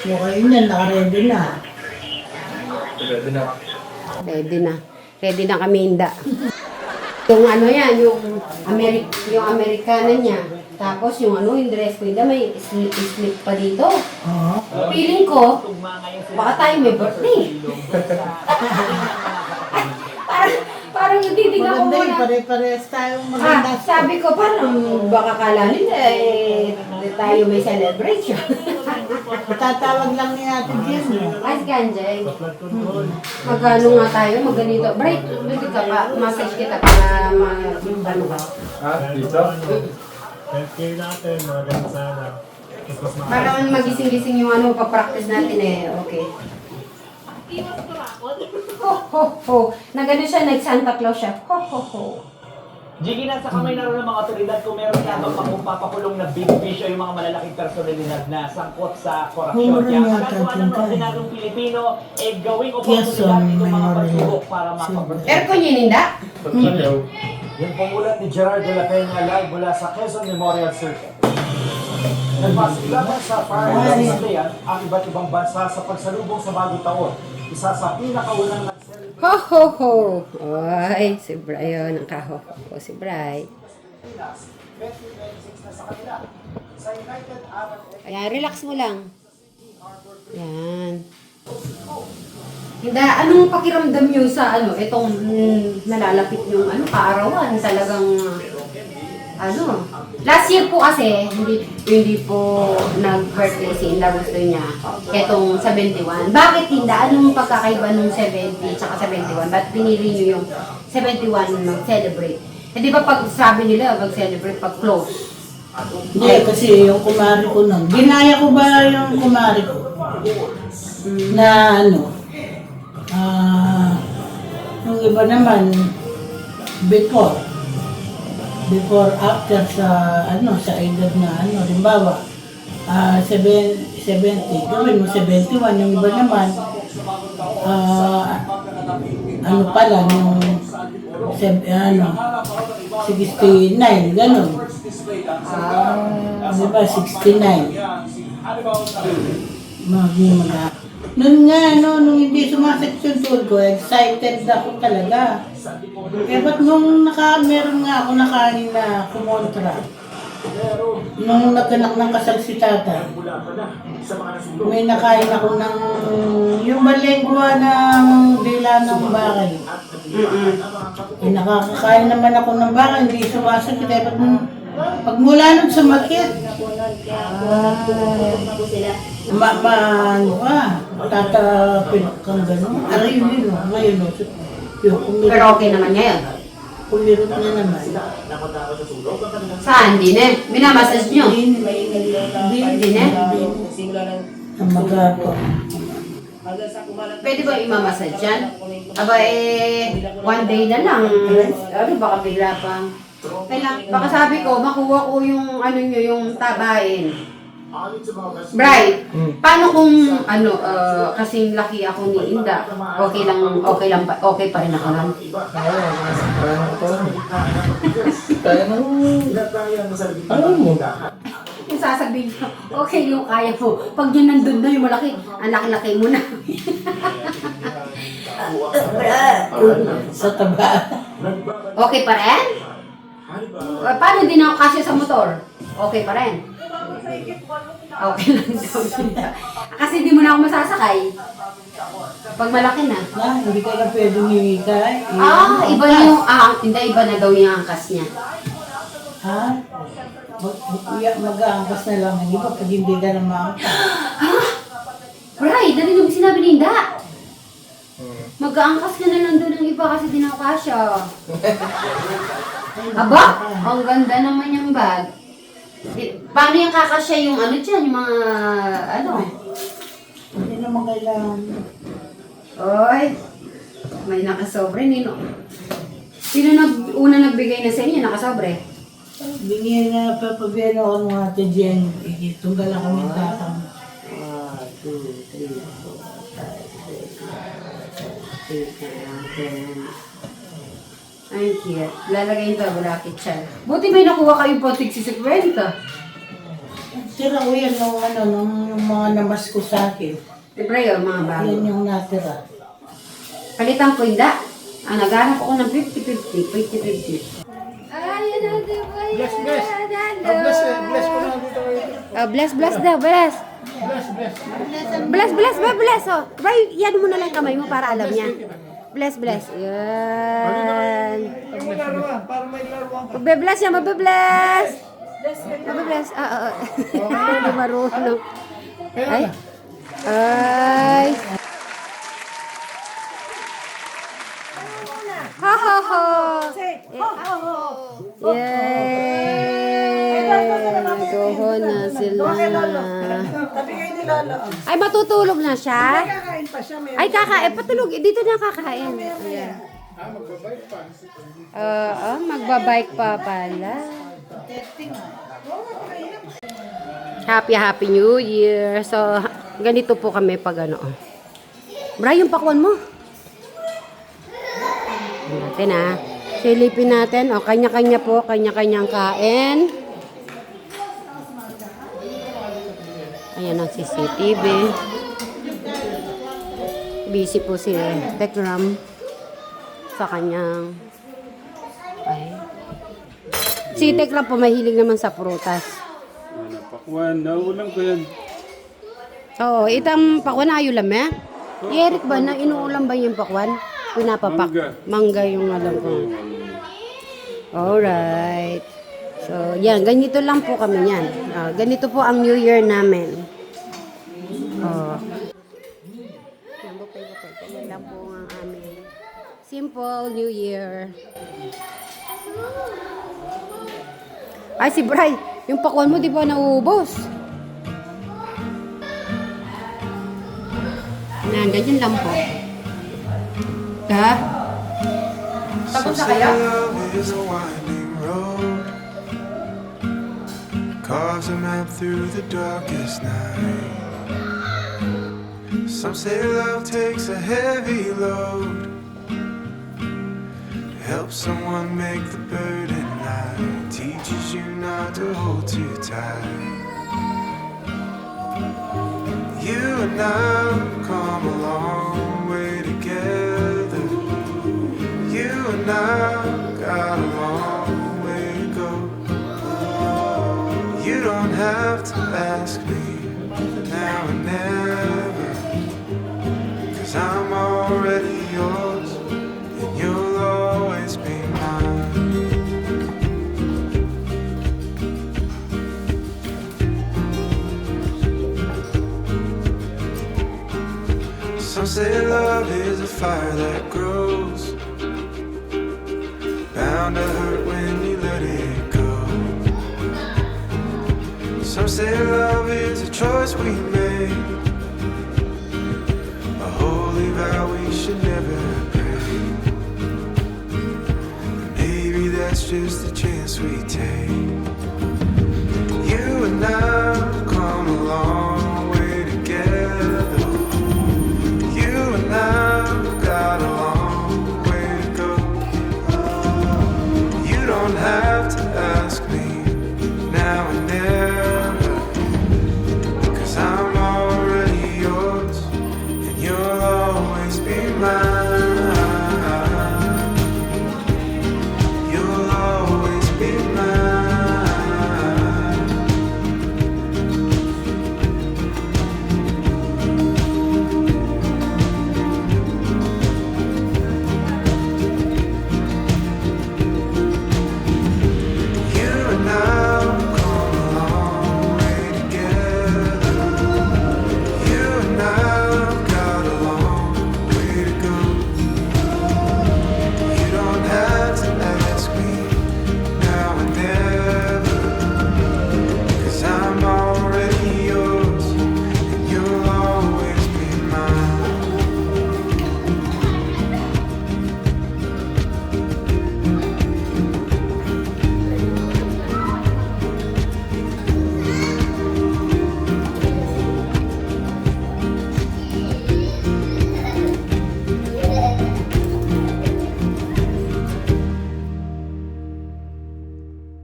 Mukhang yun, naka-ready na. Ready na. Ready na. Ready na kami, Inda. Yung ano yan, yung Amerikana niya. Tapos yung ano, yung dress ko, Inda, may slip pa dito. Oo. Feeling ko, baka tayo may birthday. parang natitignan ko Maganda yun, muna. pare-parehas tayong maganda. Sabi ko, parang baka kala nila, tayo may celebration. Tatawag lang ni Ate Jen. Ay, si Kanjay. Magano nga tayo, magganito. Bright, pwede ka pa, massage kita para ano ka. Dito? Healthcare natin, maganda sana. Para magising-gising yung ano, papractice natin eh. Okay. Ho, ho, ho. Nagano siya, nag-Santa Claus siya. Ho, ho, ho. Jiggy, nasa kamay na rin ng mga otoridad kung meron lamang papakulong na big fish o yung mga malalaking personalidad na sangkot sa korupsyon. Humura Kaya niya, magagawa ng Tatay. ordinaryong Pilipino, gawing Yes, oportunidad itong mga may pagsubok para mapag- Aircon yun, Inda? Yung pangulat ni Gerard de la Peña live mula sa Quezon Memorial Circuit. Nagpasiglaban sa Fire Displayan ang iba't ibang bansa sa pagsalubong sa bagong taon. Isa sa pinakaunang nag-celebrate Ho, ho, ho. Ay, si Brian, ang kaho ko si Brian. 2026 na sa kanila. Sa United Arab Emirates. Ayan, relax mo lang. Yan. Hinda, anong pakiramdam nyo sa ano, itong nalalapit yung ano, kaarawan, talagang ano. Last year po kasi, hindi po nag-birthday si Inda, gusto niya. Itong 71. Bakit Inda? Anong pagkakaiba nung 70 tsaka 71? Ba't pinili nyo yung 71 mag-celebrate? Eh di ba pag sabi nila, mag-celebrate pag close? Hindi, kasi yung kumari ko nun. Ginaya ko ba yung kumari ko? Na ano, yung iba naman, before, after sa, ano, sa edad na, ano, limbawa, 70, gawin mo 71, yung iba naman, ano pala, yung, 69, ganun. Diba, 69. Noon nga, nung hindi sumasakit yung tour ko, excited ako talaga. Eh, ba't nung meron nga ako nakain na kumontra, nung nagkanak ng kasal si tata, may nakain ako ng, yung balengwa ng dila ng bakay. Eh, nakakakain naman ako ng bakay, hindi sumasakit. Eh, pag mula nun sumakit, ano ka, tatapin kang gano'n. Aray yun, ngayon, Pero okay naman ngayon. Pumirot na naman. Saan? Hindi na. Minamassage nyo? Hindi na? Ang magapo. Pwede ba imamassage yan? Aba one day na lang. Ano, baka bigla pa. Baka sabi ko, makuha ko yung ano nyo, yung tabain. Bright, paano kung ano, kasing laki ako ni Inda, okay pa rin ako lang. Kaya na ano mo? Yung sasabihin ko, okay yung kaya mo. Pag yun nandun na yung malaki, ang laki-laki mo na. Sa taba. Okay pa rin? Paano din ako kasya sa motor? Okay pa rin? Okay lang daw siya. Kasi di mo na ako masasakay. Pag malaki na. Hindi ka na pwedeng hihikay. Iba na yung, iba na daw yung angkas niya. Ha? Mag-aangkas na lang ng iba pag hindi ka na maangkas. Right, dali nung sinabi ni Inda. Mag-aangkas ka na lang doon ng iba kasi di na ako kasya. Aba, ang ganda naman yung bag. Paano yung kakasya yung ano dyan, yung mga ano? Hindi naman kailangan. Oy, may nakasobre nino. Sino una nagbigay na sa inyo, nakasobre? Bingin na papabiyano ako ng Ate Jen. Tunggal lang kami tatang. 1, 2, 3, 4, 5, 6, 7, 8, 9, 10. Ay, cute. Lalagay ito, bulakit siya. Buti may nakuha kayong potik si 50. Tira ko yan nung ano, nung yung mga namas ko sa akin. Siyempre yun, mga bago. Yan yung natira. Palitan ko hindi. Naghanap ako ng 50-50. 50-50. Ay, yun na, diba? Bless, bless. Bless, bless ko na dito kayo. Bless daw, bless. Bless, oh. Try, yan mo na lang kamay mo para alam niya. Bless. Yan. Magbe-bless yan, magbe-bless. Magbe-bless. Hindi marunong. Ay. Ho, ho, ho. Yay! Goho na sila. Ay, matutulog na siya? Ay, kakain. Patulog. Dito na kakain. Ayan. Magbabike pa pala. Happy New Year. So, ganito po kami pag ano. Brian, pakwan mo. Natin silipin natin. O, kanya-kanya po. Kanya-kanyang kain. Ayan ang CCTV. Busy po si Tekram sa kanyang si Tekram po mahilig naman sa prutas. Pakwan, nauulang ko yan. Oo, itang pakwan na ayulam Eric ba na inuulam ba yung pakwan? Pinapapak. Mangga yung alam ko. Alright. So, yan. Ganito lang po kami yan. Ganito po ang New Year namin. Yan, bukay. Ganyan lang po ang amin. Simple New Year. Ay, si Bray. Yung pakwan mo, di ba nauubos? Yan, ganyan lang po. Tapos na kaya? Carves a map through the darkest night. Some say love takes a heavy load, helps someone make the burden light, teaches you not to hold too tight. You and I come a long way together. You and I got a long way to go. You don't have to ask me now or never, 'cause I'm already yours and you'll always be mine. Some say love is a fire that grows, bound to hurt when you let it go. Some say love is a choice we make, a holy vow we should never break. Maybe that's just the chance we take. You and I